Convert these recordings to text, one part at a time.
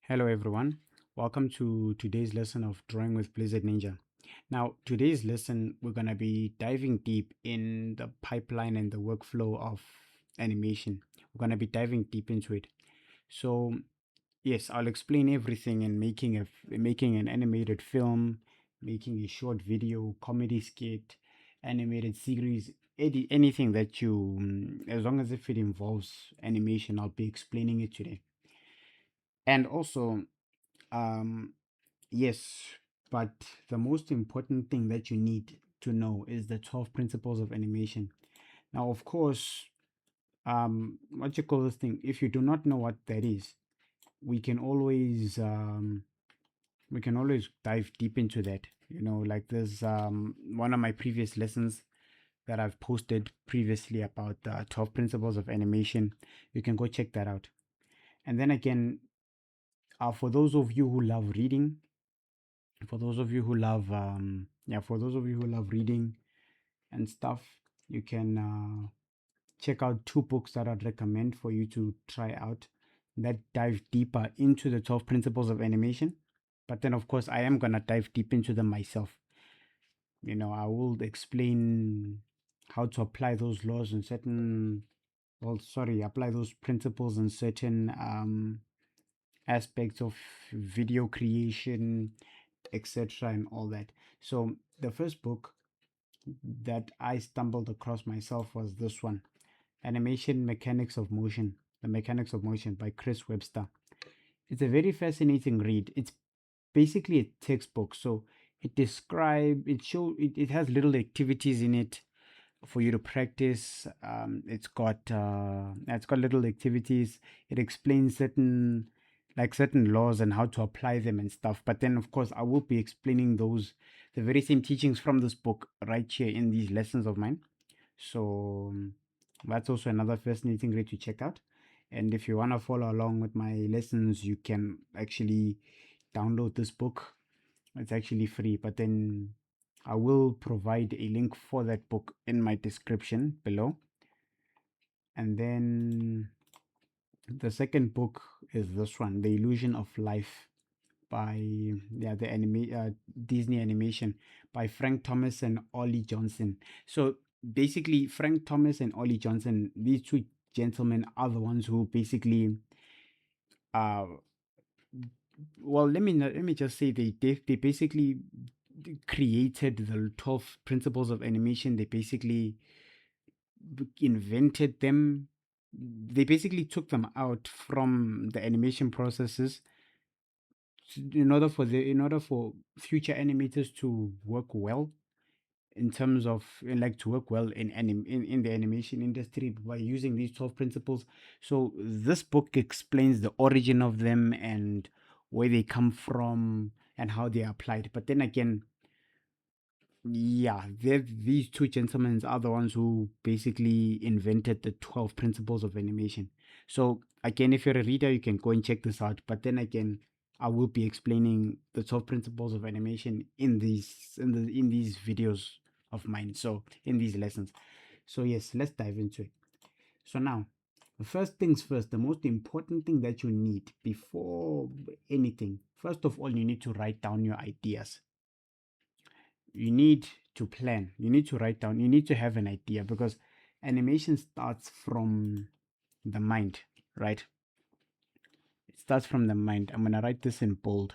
Hello everyone, welcome to today's lesson of Drawing with Blizzard Ninja. Now, today's lesson, we're going to be diving deep in the pipeline and the workflow of animation. We're going to be diving deep into it. So, yes, I'll explain everything in making an animated film, making a short video, comedy skit, animated series, anything that you, as long as if it involves animation, I'll be explaining it today. And also, um, yes, but the most important thing that you need to know is the 12 principles of animation. Now, of course, what you call this thing, if you do not know what that is, we can always dive deep into that. Like there's one of my previous lessons that I've posted previously about the 12 principles of animation. You can go check that out. And then again, for those of you who love reading, for those of you who love for those of you who love reading and stuff, you can check out two books that I'd recommend for you to try out that dive deeper into the 12 principles of animation. But then of course I am gonna dive deep into them myself. I will explain how to apply those laws in certain, well, sorry, apply those principles in certain aspects of video creation, etc., and all that. So, the first book that I stumbled across myself was this one, Animation Mechanics of Motion, The Mechanics of Motion by Chris Webster. It's a very fascinating read. It's basically a textbook. So, it has little activities in it for you to practice. It's got little activities. It explains certain laws and how to apply them and stuff. But then, of course, I will be explaining the very same teachings from this book right here in these lessons of mine. So that's also another fascinating read to check out. And if you want to follow along with my lessons, you can actually download this book. It's actually free, but then I will provide a link for that book in my description below. And then the second book is this one, The Illusion of Life by Disney animation by Frank Thomas and Ollie Johnson. So basically, Frank Thomas and Ollie Johnson, these two gentlemen are the ones who basically uh well, let me just say they basically created the 12 principles of animation. They basically invented them. They basically took them out from the animation processes in order for future animators to work well, in terms of like to work well in the animation industry by using these 12 principles. So this book explains the origin of them and where they come from and how they are applied. But then again, yeah, these two gentlemen are the ones who basically invented the 12 principles of animation. So again, if you're a reader, you can go and check this out. But then again, I will be explaining the 12 principles of animation in these videos of mine. So in these lessons. So yes, let's dive into it. So now, the first things first, the most important thing that you need before anything, first of all, you need to write down your ideas. You need to plan, you need to write down, you need to have an idea, because animation starts from the mind, right? It starts from the mind. I'm gonna write this in bold.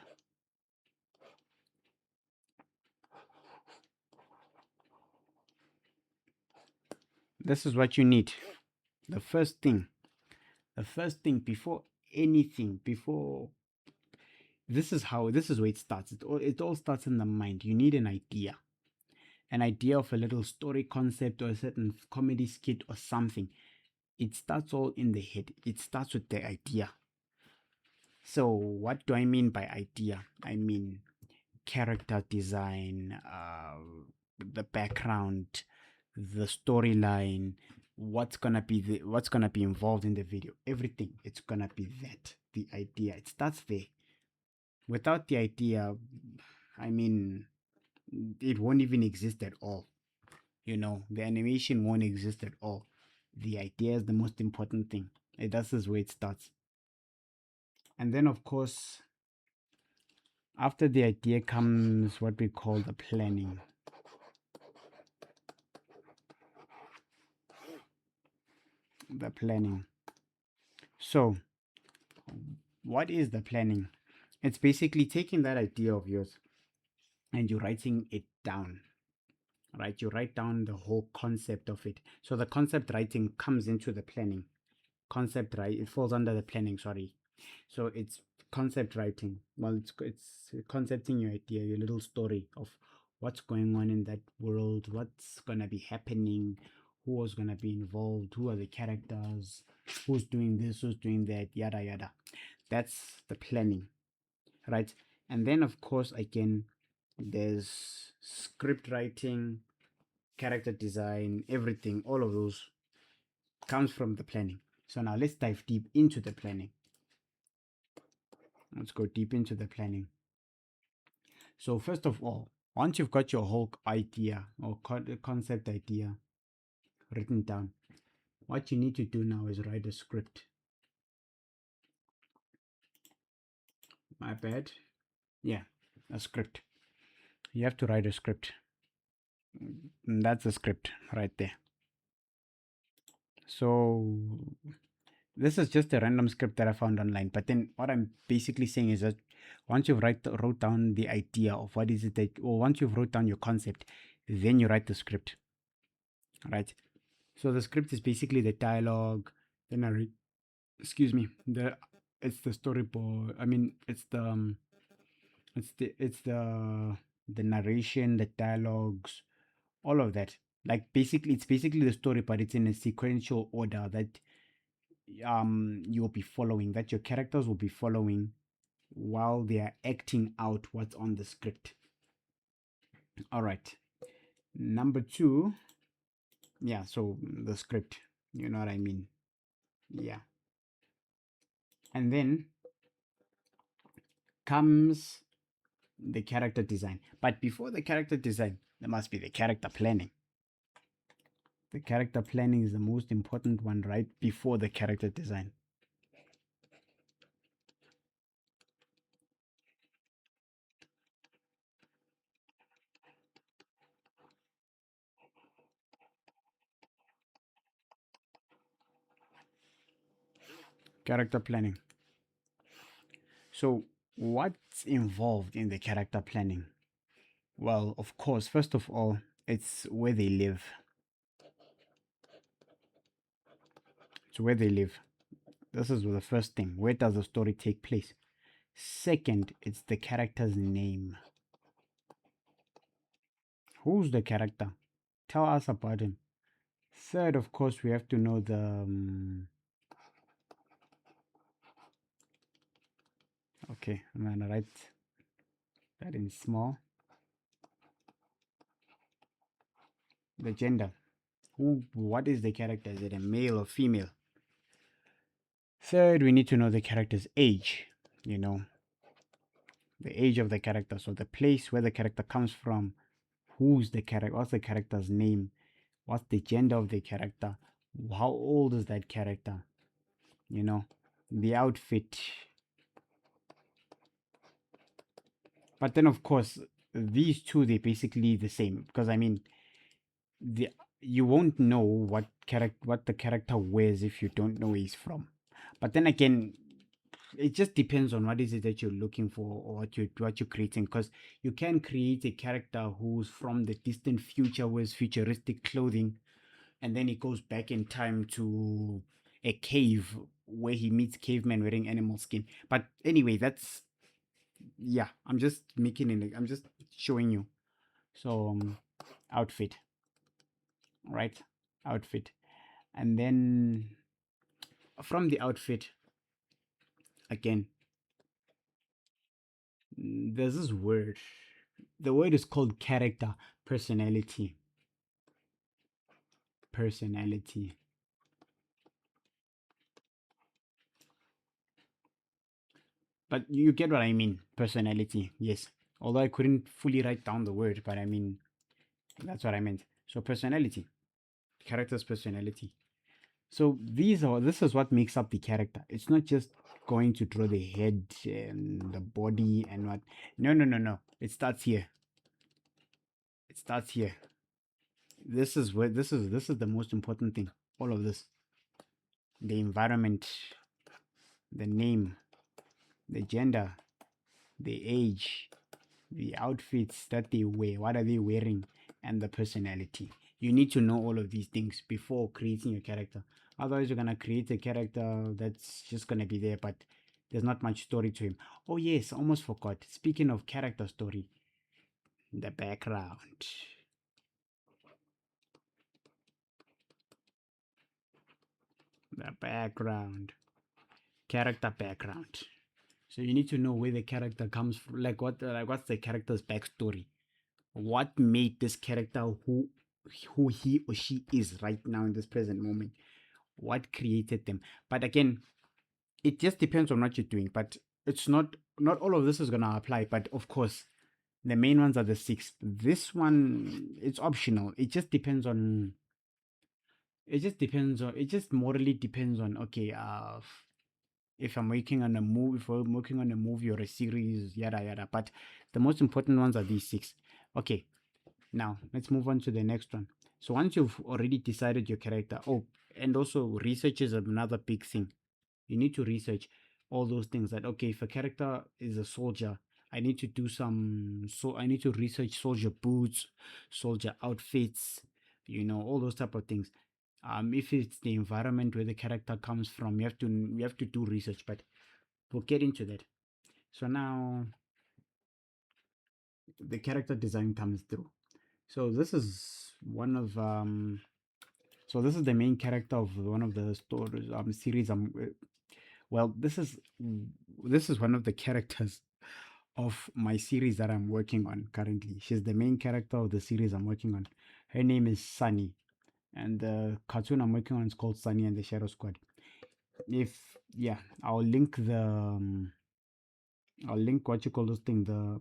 This is what you need. The first thing, before anything, before this is where it starts. It all starts in the mind. You need an idea of a little story concept or a certain comedy skit or something. It starts all in the head. It starts with the idea. So, what do I mean by idea? I mean character design, the background, the storyline, what's gonna be involved in the video. Everything. It's gonna be that. The idea. It starts there. Without the idea, I mean, it won't even exist at all. The animation won't exist at all. The idea is the most important thing. That's where it starts. And then, of course, after the idea comes what we call the planning. The planning. So, what is the planning? It's basically taking that idea of yours and you're writing it down, right? You write down the whole concept of it. So the concept writing comes into the planning. Concept right, it falls under the planning. Sorry. So it's concept writing. Well, it's concepting your idea, your little story of what's going on in that world, what's gonna be happening, who is gonna be involved, who are the characters, who's doing this, who's doing that, yada yada. That's the planning, right? And then of course again there's script writing, character design, everything, all of those comes from the planning. So now let's dive deep into the planning. Let's go deep into the planning. So first of all, once you've got your whole idea or concept idea written down, what you need to do now is write a script. My bad. Yeah, a script. You have to write a script. That's a script right there. So this is just a random script that I found online. But then what I'm basically saying is that once you've wrote down the idea of what is it that, or once you've wrote down your concept, then you write the script, right? So the script is basically the dialogue, the narrate, excuse me, it's the storyboard. I mean, it's the narration, the dialogues, all of that. Like basically, it's basically the story, but it's in a sequential order that you'll be following, that your characters will be following while they are acting out what's on the script. All right. Number two, yeah, so the script, you know what I mean? Yeah. And then comes the character design. But before the character design, there must be the character planning. The character planning is the most important one right before the character design. Character planning. So, what's involved in the character planning? Well, of course, first of all, it's where they live. It's where they live. This is the first thing. Where does the story take place? Second, it's the character's name. Who's the character? Tell us about him. Third, of course, we have to know the. Okay, I'm gonna write that in small. The gender. What is the character? Is it a male or female? Third, we need to know the character's age. You know, the age of the character. So the place where the character comes from. Who's the character? What's the character's name? What's the gender of the character? How old is that character? You know, the outfit. But then, of course, these two, they're basically the same. Because, I mean, the you won't know what the character wears if you don't know where he's from. But then again, it just depends on what is it that you're looking for or what you're creating, because you can create a character who's from the distant future, wears futuristic clothing, and then he goes back in time to a cave where he meets cavemen wearing animal skin. But anyway, that's, yeah, I'm just showing you. So outfit, right? Outfit. And then from the outfit, again, there's this word. The word is called character, personality. Personality. But you get what I mean. Personality, yes. Although I couldn't fully write down the word, but I mean, that's what I meant. So personality, character's personality. So this is what makes up the character. It's not just going to draw the head and the body and what. No, no, no, no. It starts here. It starts here. This is where this is the most important thing. All of this, the environment, the name, the gender, the age, the outfits that they wear, what are they wearing, and the personality. You need to know all of these things before creating your character. Otherwise, you're gonna create a character that's just gonna be there, but there's not much story to him. Oh yes, almost forgot. Speaking of character story, the background. The background. Character background. So you need to know where the character comes from, like what's the character's backstory. What made this character who he or she is right now in this present moment? What created them? But again, it just depends on what you're doing. But it's not all of this is gonna apply. But of course, the main ones are the six. This one it's optional. It just morally depends on, okay, if I'm working on a movie, if I'm working on a movie or a series, yada yada. But the most important ones are these six. Okay, now let's move on to the next one. So once you've already decided your character, oh, and also research is another big thing. You need to research all those things, that okay, if a character is a soldier, I need to do some, so I need to research soldier boots, soldier outfits, all those type of things. If it's the environment where the character comes from, you have to do research, but we'll get into that. So now the character design comes through. So this is one of so this is the main character of one of the stories series. Well, this is one of the characters of my series that I'm working on currently. She's the main character of the series I'm working on. Her name is Sunny, and the cartoon I'm working on is called Sunny and the Shadow Squad. If yeah, I'll link what you call this thing, the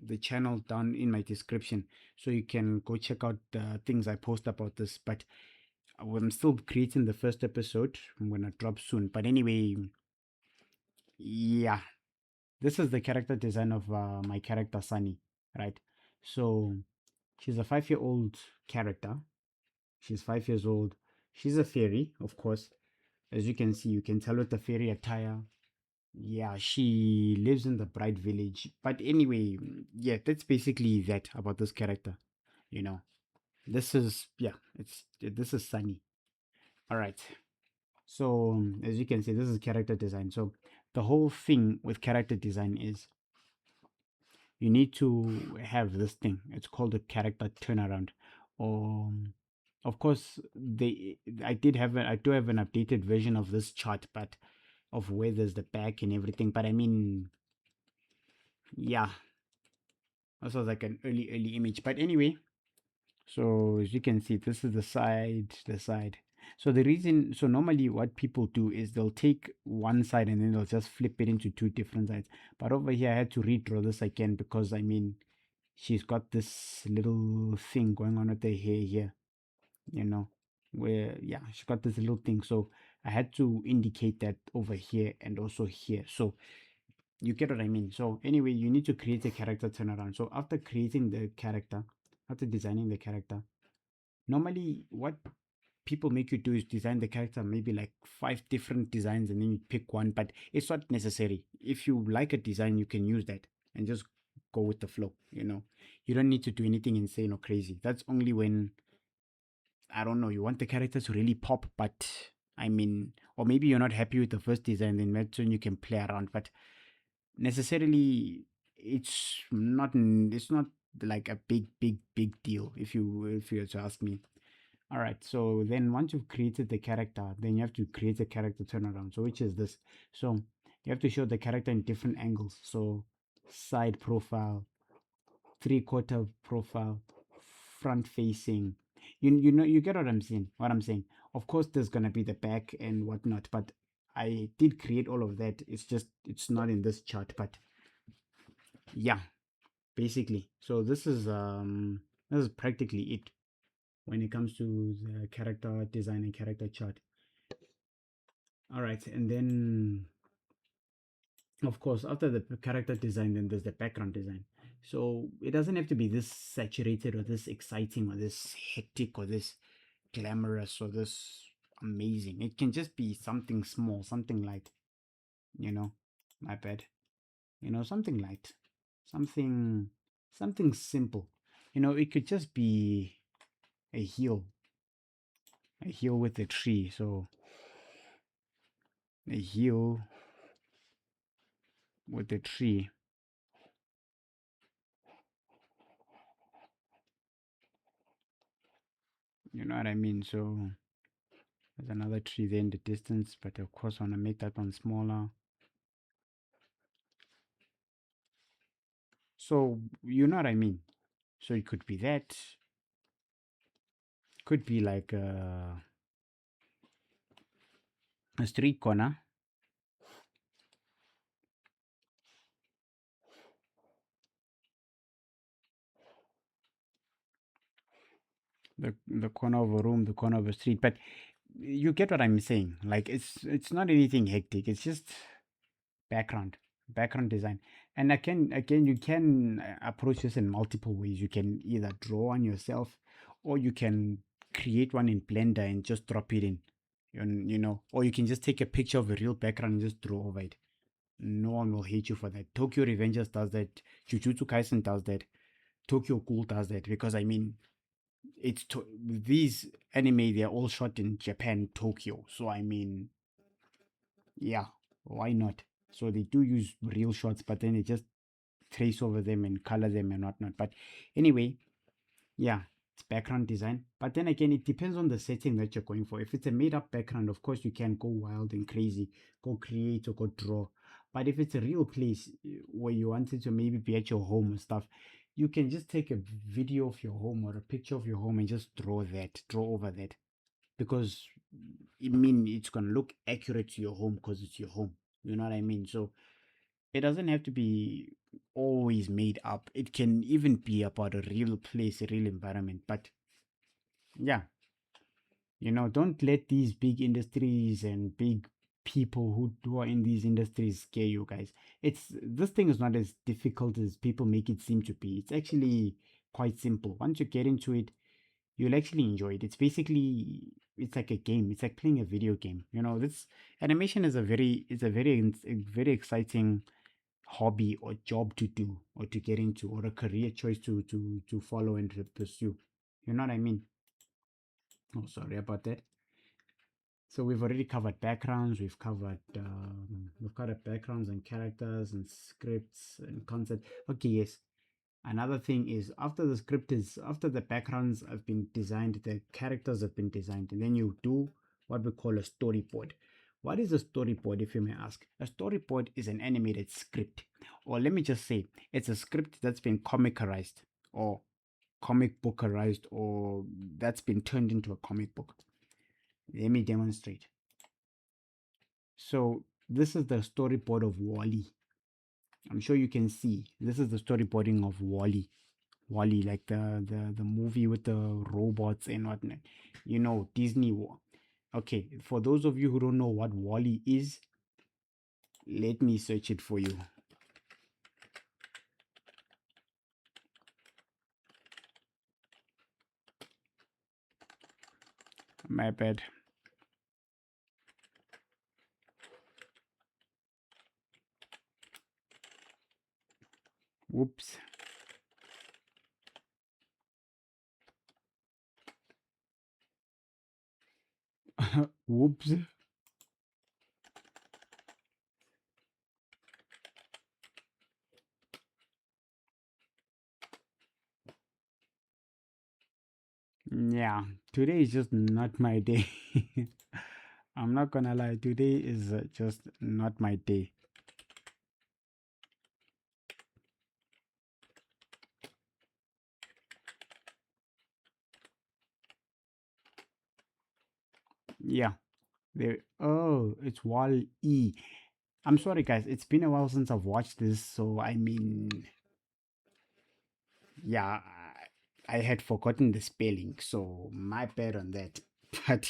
the channel down in my description, so you can go check out the things I post about this. But I'm still creating the first episode. I'm gonna drop soon. But anyway, yeah, this is the character design of my character Sunny, right? So she's a 5-year-old character. She's 5 years old. She's a fairy, of course. As you can see, you can tell with the fairy attire. Yeah, she lives in the Bright Village. But anyway, yeah, that's basically that about this character. You know, this is yeah, this is Sunny. All right. So as you can see, this is character design. So the whole thing with character design is you need to have this thing. It's called a character turnaround. Um, of course, I do have an updated version of this chart, but of where there's the back and everything. But I mean, yeah, this was like an early image. But anyway, so as you can see, this is the side. So so normally what people do is they'll take one side and then they'll just flip it into two different sides. But over here, I had to redraw this again because I mean, she's got this little thing going on with her hair here, you know, where yeah, she's got this little thing. So I had to indicate that over here and also here. So you get what I mean. So anyway, you need to create a character turnaround. So after creating the character, after designing the character, normally what people make you do is design the character maybe like 5 different designs and then you pick one, but it's not necessary. If you like a design, you can use that and just go with the flow. You don't need to do anything insane or crazy. That's only when, I don't know, you want the character to really pop, but I mean, or maybe you're not happy with the first design, then that's when you can play around. But necessarily, it's not like a big deal, if you were to ask me. All right, so then once you've created the character, then you have to create a character turnaround. So which is this? So you have to show the character in different angles. So side profile, three-quarter profile, front facing. You get what I'm saying? What I'm saying. Of course, there's gonna be the back and whatnot, but I did create all of that. It's just it's not in this chart, but yeah, basically. So this is practically it when it comes to the character design and character chart. All right, and then of course after the character design, then there's the background design. So it doesn't have to be this saturated or this exciting or this hectic or this glamorous or this amazing. It can just be something small, something light, you know. My bad. Something light, something something simple. It could just be a hill, a hill with a tree. So a hill with a tree, you know what I mean? So there's another tree there in the distance, but of course I want to make that one smaller. So you know what I mean? So it could be that, could be like a street corner, the corner of a room, the corner of a street. But you get what I'm saying. Like it's not anything hectic. It's just background, background design. And again, you can approach this in multiple ways. You can either draw one yourself, or you can create one in Blender and just drop it in. Or you can just take a picture of a real background and just draw over it. No one will hate you for that. Tokyo Revengers does that. Jujutsu Kaisen does that. Tokyo Ghoul does that, because I mean, these anime, they're all shot in Japan, Tokyo. So I mean, yeah, why not? So they do use real shots, but then they just trace over them and color them and whatnot. But anyway, yeah, it's background design. But then again, it depends on the setting that you're going for. If it's a made up background, of course, you can go wild and crazy, go create or go draw. But if it's a real place where you wanted to maybe be at your home and stuff, you can just take a video of your home or a picture of your home and just draw over that. Because I mean, it's gonna look accurate to your home because it's your home. You know what I mean? So it doesn't have to be always made up. It can even be about a real place, a real environment. But yeah, don't let these big industries and big people who are in these industries scare you guys. This thing is not as difficult as people make it seem to be. It's actually quite simple. Once you get into it, you'll actually enjoy it. It's like a game. It's like playing a video game. This animation is a very exciting hobby or job to do or to get into, or a career choice to follow and to pursue. You know what I mean? Oh, sorry about that. So we've already covered backgrounds. We've covered backgrounds and characters and scripts and concept. Okay, yes. Another thing is, after the backgrounds have been designed, the characters have been designed, and then you do what we call a storyboard. What is a storyboard, if you may ask? A storyboard is an animated script, or let me just say, it's a script that's been comicarized or comic bookerized, or that's been turned into a comic book. Let me demonstrate. So this is the storyboard of Wally. I'm sure you can see. This is the storyboarding of Wally. Wally, like the movie with the robots and whatnot. Disney. Okay, for those of you who don't know what Wally is, let me search it for you. My bad. Whoops. Whoops. Yeah, today is just not my day. I'm not gonna lie, today is just not my day. Yeah, there. Oh, it's Wall E. I'm sorry, guys. It's been a while since I've watched this, so I mean, yeah, I had forgotten the spelling, so my bad on that. But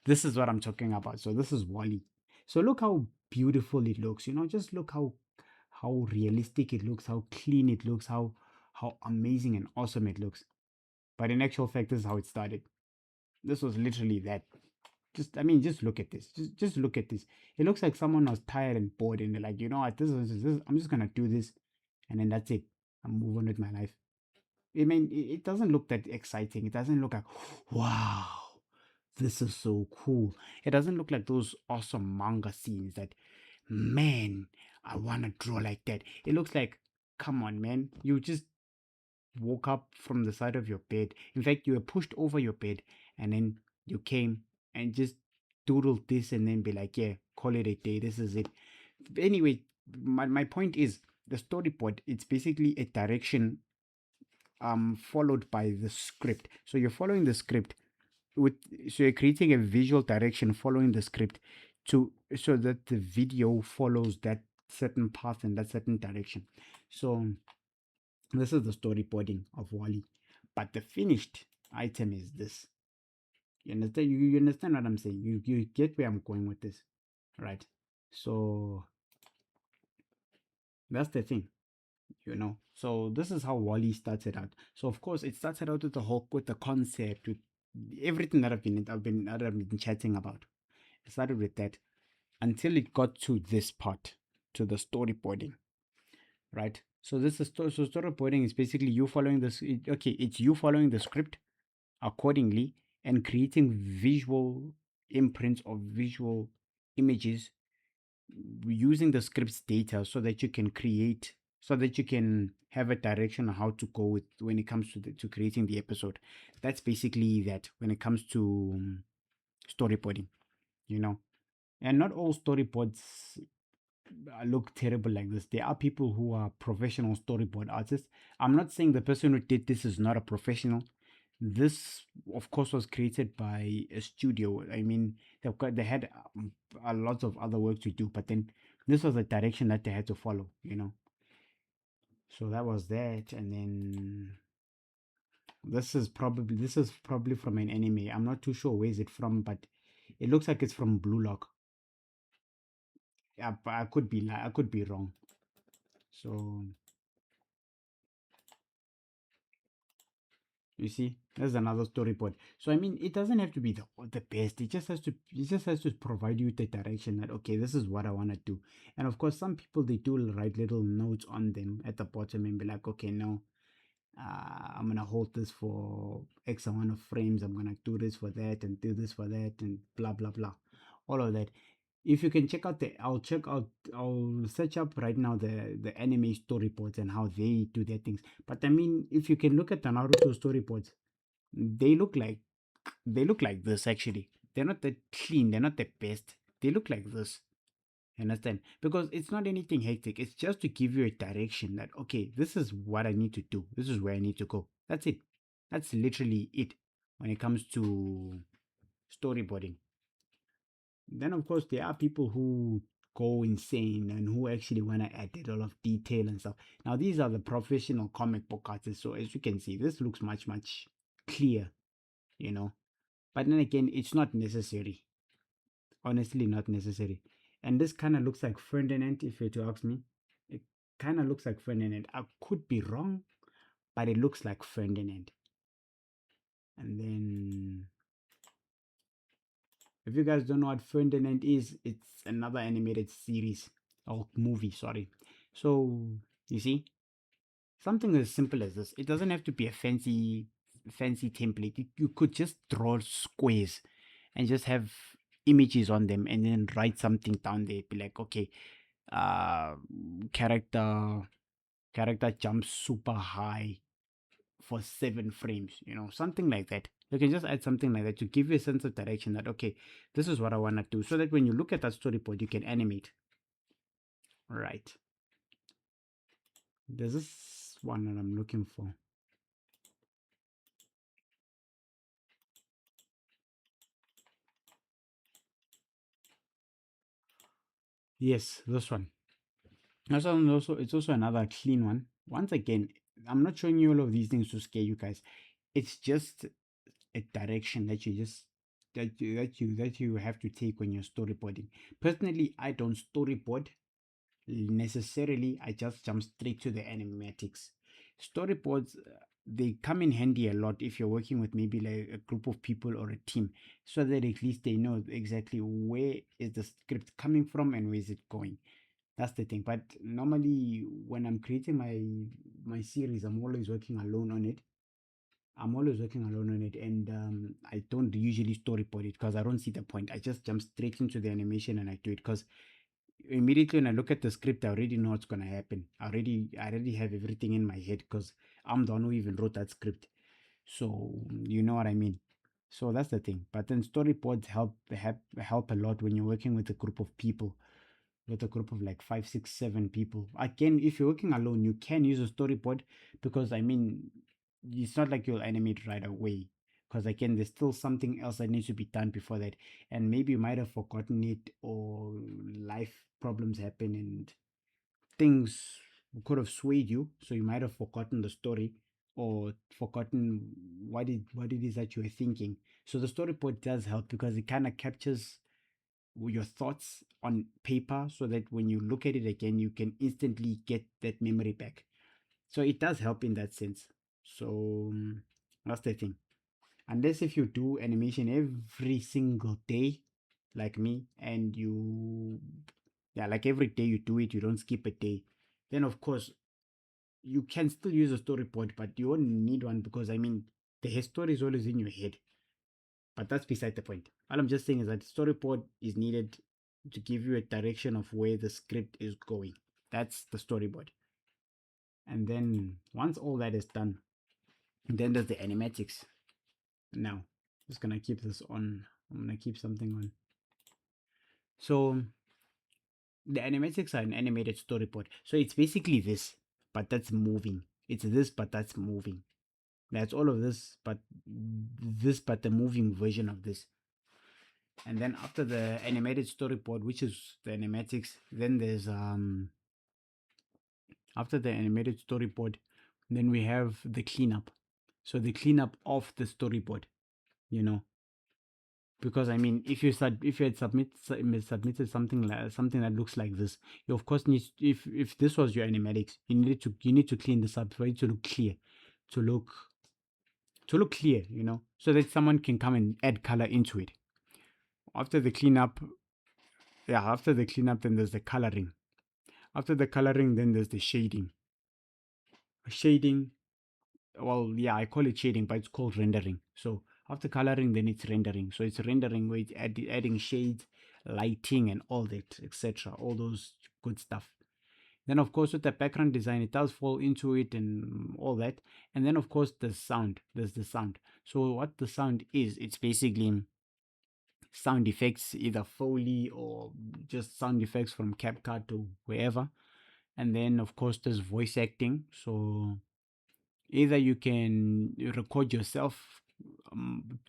this is what I'm talking about. So this is Wally. So look how beautiful it looks. Just look how realistic it looks, how clean it looks, how amazing and awesome it looks. But in actual fact, this is how it started. This was literally that. Just look at this. Just look at this. It looks like someone was tired and bored, and they're like, you know what, this. I'm just gonna do this, and then that's it. I'm moving on with my life. It doesn't look that exciting. It doesn't look like, wow, this is so cool. It doesn't look like those awesome manga scenes that, man, I wanna draw like that. It looks like, come on, man, you just woke up from the side of your bed. In fact, you were pushed over your bed, and then you came and just doodled this and then be like, yeah, call it a day. This is it. Anyway, my point is the storyboard, it's basically a direction followed by the script. So you're following the script with so you're creating a visual direction following the script to so that the video follows that certain path and that certain direction. So this is the storyboarding of Wally, but the finished item is this. You understand? You understand what I'm saying? You get where I'm going with this, right? So that's the thing. So this is how Wally started out. So of course it started out with the whole with the concept, with everything that I've been chatting about. It started with that until it got to this part, to the storyboarding, right? So this is so storyboarding is basically you following this. Okay, it's you following the script accordingly and creating visual imprints of visual images using the script's data so that you can have a direction on how to go with when it comes to creating the episode. That's basically that when it comes to storyboarding, you know. And not all storyboards look terrible like this. There are people who are professional storyboard artists. I'm not saying the person who did this is not a professional. This, of course, was created by a studio. They had a lot of other work to do, but then this was the direction that they had to follow. So that was that, and then this is probably from an anime. I'm not too sure where is it from, but it looks like it's from Blue Lock. Yeah, but I could be wrong. So you see, there's another storyboard. So it doesn't have to be the best. It just has to provide you the direction that okay, this is what I want to do. And of course, some people they do write little notes on them at the bottom and be like, okay, no, I'm gonna hold this for X amount of frames. I'm gonna do this for that and do this for that and blah blah blah, all of that. If you can check out I'll search up right now the anime storyboards and how they do their things. But if you can look at the Naruto storyboards, they look like they look like this actually. They're not that clean. They're not the best. They look like this. You understand? Because it's not anything hectic. It's just to give you a direction that okay, this is what I need to do. This is where I need to go. That's it. That's literally it when it comes to storyboarding. Then of course there are people who go insane and who actually want to add a lot of detail and stuff. Now these are the professional comic book artists. So as you can see, this looks much clear, you know. But then again, it's not necessary. Honestly, not necessary. And this kind of looks like Ferdinand, if you're to ask me. It kind of looks like Ferdinand. I could be wrong, but it looks like Ferdinand. And then, if you guys don't know what Ferdinand is, it's another animated series or movie, sorry. So, you see, something as simple as this. It doesn't have to be a fancy template. You could just draw squares and just have images on them and then write something down there. Be like, okay, uh character character jumps super high for 7 frames, something like that. You can just add something like that to give you a sense of direction that okay, this is what I want to do, so that when you look at that storyboard you can animate. Right, there's this one that I'm looking for. Yes, this one. It's also another clean one. Once again, I'm not showing you all of these things to scare you guys. It's just a direction that you just that you have to take when you're storyboarding. Personally, I don't storyboard necessarily. I just jump straight to the animatics. Storyboards, they come in handy a lot if you're working with maybe like a group of people or a team, so that at least they know exactly where is the script coming from and where is it going. That's the thing. But normally when I'm creating my series, I'm always working alone on it, and I don't usually storyboard it because I don't see the point. I just jump straight into the animation and I do it because immediately when I look at the script, I already know what's gonna happen. I already have everything in my head because I'm the one who even wrote that script. So you know what I mean. So that's the thing. But then storyboards help a lot when you're working with a group of people, with a group of like 5, 6, 7 people. Again, if you're working alone, you can use a storyboard because I mean, it's not like you'll animate right away. Because again, there's still something else that needs to be done before that, and maybe you might have forgotten it, or life problems happen and things could have swayed you, so you might have forgotten the story or forgotten what it is that you were thinking. So the storyboard does help because it kind of captures your thoughts on paper so that when you look at it again you can instantly get that memory back. So it does help in that sense. So that's the thing. Unless if you do animation every single day like me, and you, yeah, like every day you do it, you don't skip a day, then of course you can still use a storyboard, but you won't need one because I mean the story is always in your head. But that's beside the point. All I'm just saying is that storyboard is needed to give you a direction of where the script is going. That's the storyboard. And then once all that is done, then there's the animatics. Now, just gonna keep this on. I'm gonna keep something on. So the animatics are an animated storyboard. So it's basically this, but that's moving. It's this, but that's moving. That's all of this, but the moving version of this. And then after the animated storyboard, which is the animatics, then there's after the animated storyboard, then we have the cleanup. So the cleanup of the storyboard, you know, because I mean, if you had submitted something like something that looks like this, you of course need, if this was your animatics, you need to clean this up for it to look clear, to look clear, you know, so that someone can come and add color into it. After the cleanup, yeah, after the cleanup, then there's the coloring. After the coloring, then there's the shading. Shading, well, yeah, I call it shading, but it's called rendering. So after coloring, then it's rendering. So it's rendering where it's adding shades, lighting, and all that, etc. All those good stuff. Then, of course, with the background design, it does fall into it and all that. And then, of course, the sound. There's the sound. So what the sound is, it's basically sound effects, either Foley or just sound effects from CapCut or wherever. And then, of course, there's voice acting. So either you can record yourself,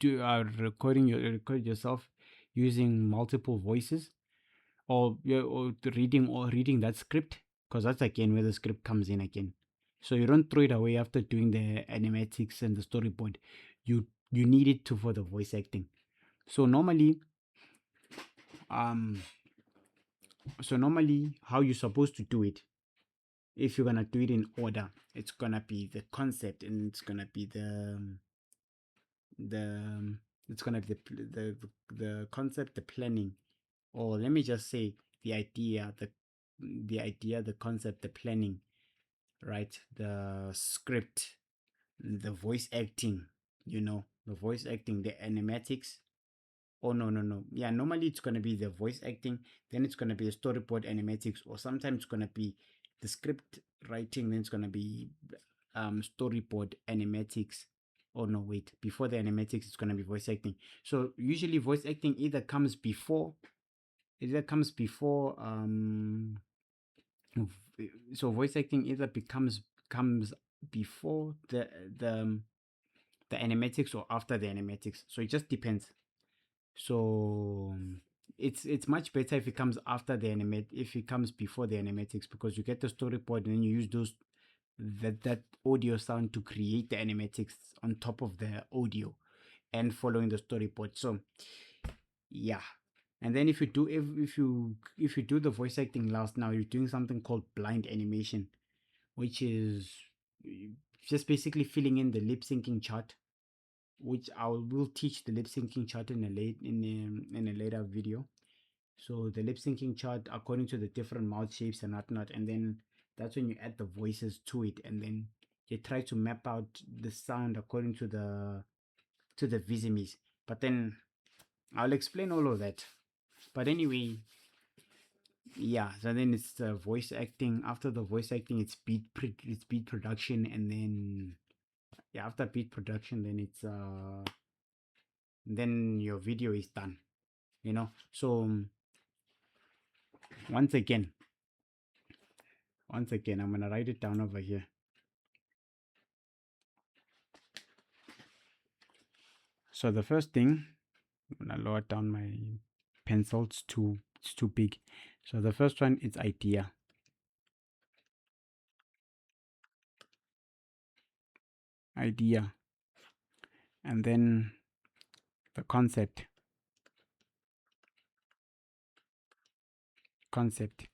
record yourself using multiple voices, or reading that script, because that's again where the script comes in again. So you don't throw it away after doing the animatics and the storyboard. You need it to for the voice acting. So normally, um, how you're supposed to do it, if you're gonna do it in order, it's gonna be the concept, and it's gonna be the it's gonna be the concept, the planning, or let me just say the idea, the concept, the planning, right? The script, the voice acting, the voice acting, the animatics. Oh, no, no, no. Yeah, normally it's gonna be the voice acting, then it's gonna be a storyboard animatics, or sometimes it's gonna be the script writing, then it's gonna be storyboard animatics. Oh no, wait. Before the animatics, it's gonna be voice acting. So usually voice acting either comes before so voice acting either becomes comes before the animatics or after the animatics. So it just depends. So it's much better if it comes after the animate if it comes before the animatics, because you get the storyboard and then you use that audio sound to create the animatics on top of the audio. and following the storyboard. So yeah. And then if you do if you do the voice acting last, now you're doing something called blind animation, which is uh, just basically filling in the lip syncing chart, which I will teach the lip syncing chart in a in a later video. So the lip syncing chart according to the different mouth shapes and whatnot, and then that's when you add the voices to it, and then you try to map out the sound according to the Vizimis. But then I'll explain all of that. But anyway, yeah. So then it's the voice acting. After the voice acting, it's it's beat production, and then yeah, after beat production, then it's then your video is done. You know. So once again, I'm gonna write it down over here. So the first thing, I'm gonna lower down my pencil. It's too big. So the first one is idea. Idea. And then the concept. Concept.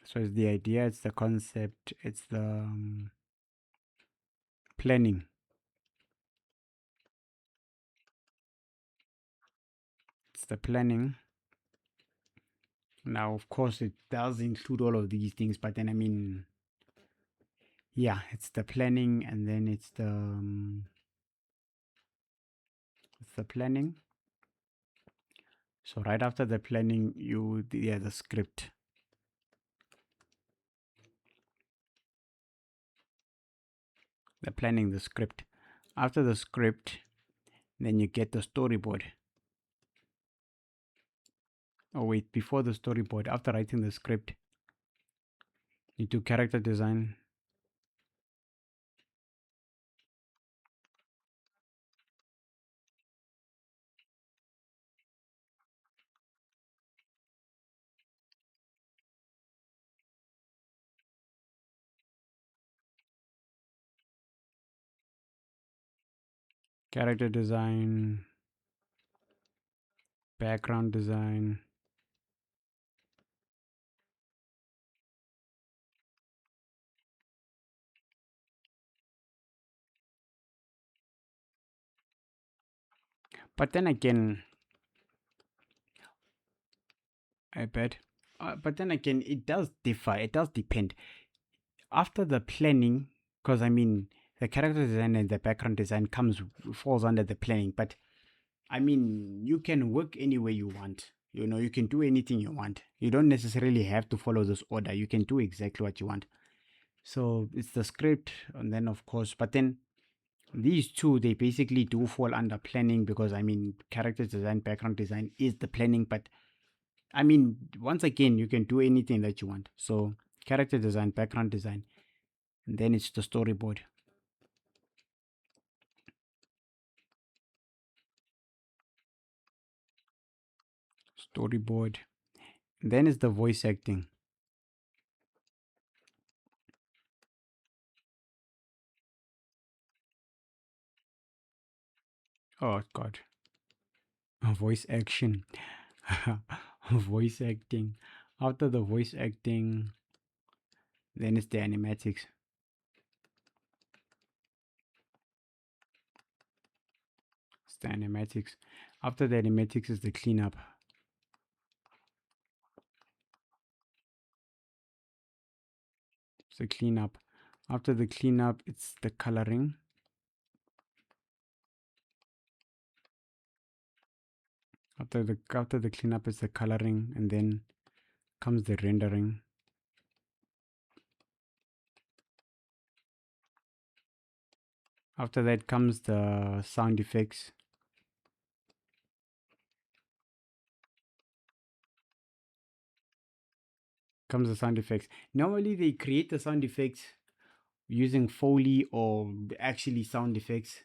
So it's the idea, it's the concept, it's the planning. It's the planning. Now, of course, it does include all of these things, but then I mean, yeah, it's the planning, and then it's the planning. So right after the planning, yeah, the script. The planning, the script. After the script, then you get the storyboard. Oh wait, before the storyboard, after writing the script, you do character design. Character design, background design. But then again, I bet. But then again, it does differ. It does depend. After the planning, because I mean, the character design and the background design falls under the planning. But I mean, you can work any way you want. You know, you can do anything you want. You don't necessarily have to follow this order. You can do exactly what you want. So it's the script, and then of course, but then these two they basically do fall under planning because I mean, character design, background design is the planning, but I mean, once again, you can do anything that you want. So, character design, background design, and then it's the storyboard. Storyboard. And then it's the voice acting. Oh, God. Voice action. Voice acting. After the voice acting, then it's the animatics. It's the animatics. After the animatics is the cleanup. It's the cleanup. After the cleanup, it's the coloring. After the cleanup is the coloring, and then comes the rendering. After that comes the sound effects. Comes the sound effects. Normally they create the sound effects using Foley or actually sound effects.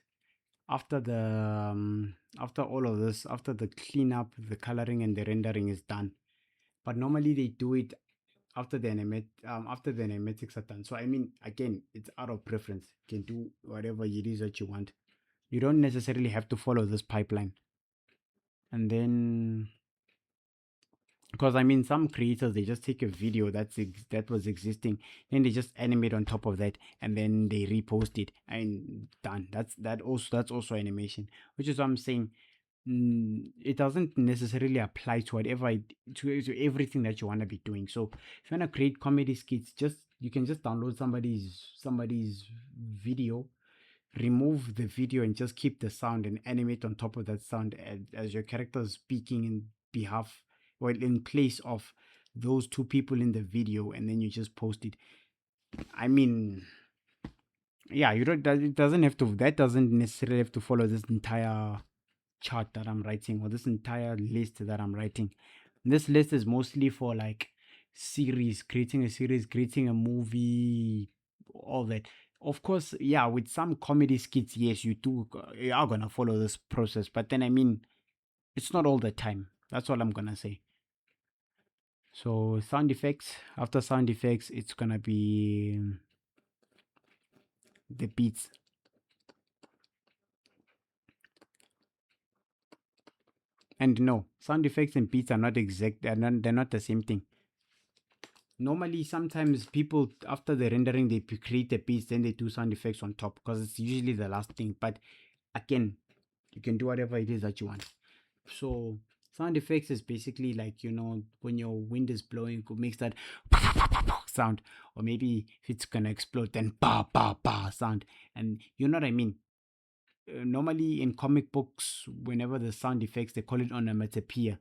After the after all of this, after the cleanup, the coloring and the rendering is done. But normally they do it after the animatics are done. So I mean, again, it's out of preference. You can do whatever it is that you want. You don't necessarily have to follow this pipeline. And then, because I mean, some creators, they just take a video that was existing, then they just animate on top of that, and then they repost it and done. That's also animation, which is what I'm saying. It doesn't necessarily apply to to everything that you want to be doing. So if you want to create comedy skits, just you can just download somebody's video, remove the video, and just keep the sound and animate on top of that sound as your character is speaking in behalf, well, in place of those two people in the video, and then you just post it. I mean, yeah, you don't. It doesn't have to. That doesn't necessarily have to follow this entire chart that I'm writing, or this entire list that I'm writing. This list is mostly for like series, creating a movie, all that. Of course, yeah, with some comedy skits, yes, you are gonna follow this process, but then I mean, it's not all the time. That's all I'm gonna say. So sound effects. After sound effects, it's gonna be the beats. And no, sound effects and beats are not exact. They're not the same thing. Normally, sometimes people, after the rendering, they create the beats, then they do sound effects on top, because it's usually the last thing. But again, you can do whatever it is that you want. So sound effects is basically like, when your wind is blowing, it makes that sound. Or maybe if it's gonna explode, then ba ba ba sound. And you know what I mean. Normally in comic books, whenever the sound effects, they call it onomatopoeia.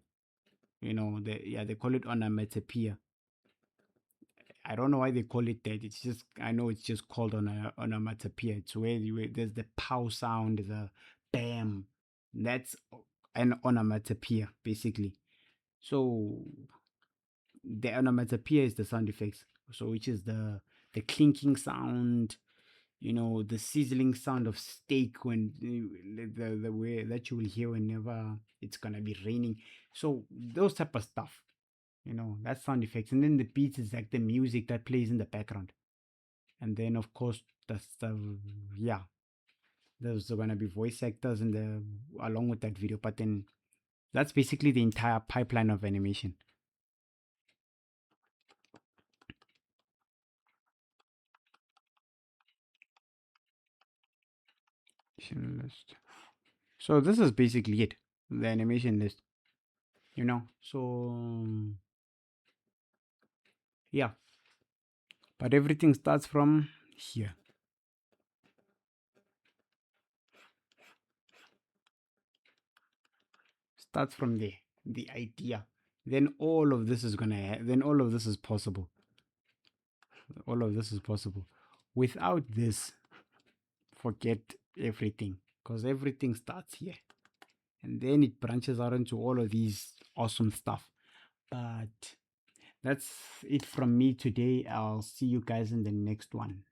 They call it onomatopoeia. I don't know why they call it that. It's just, I know it's just called onomatopoeia. It's where there's the pow sound, the bam. That's an onomatopoeia, basically. So the onomatopoeia is the sound effects. So which is the clinking sound, the sizzling sound of steak, when the way that you will hear whenever it's gonna be raining. So those type of stuff. That's sound effects. And then the beats is like the music that plays in the background. And then of course that's yeah, there's gonna be voice actors in the along with that video. But then that's basically the entire pipeline of animation. List. So this is basically it, the animation list. So yeah, but everything starts from here. Starts from there, the idea. Then all of this is then all of this is possible. All of this is possible. Without this, forget everything, because everything starts here and then it branches out into all of these awesome stuff. But that's it from me today. I'll see you guys in the next one.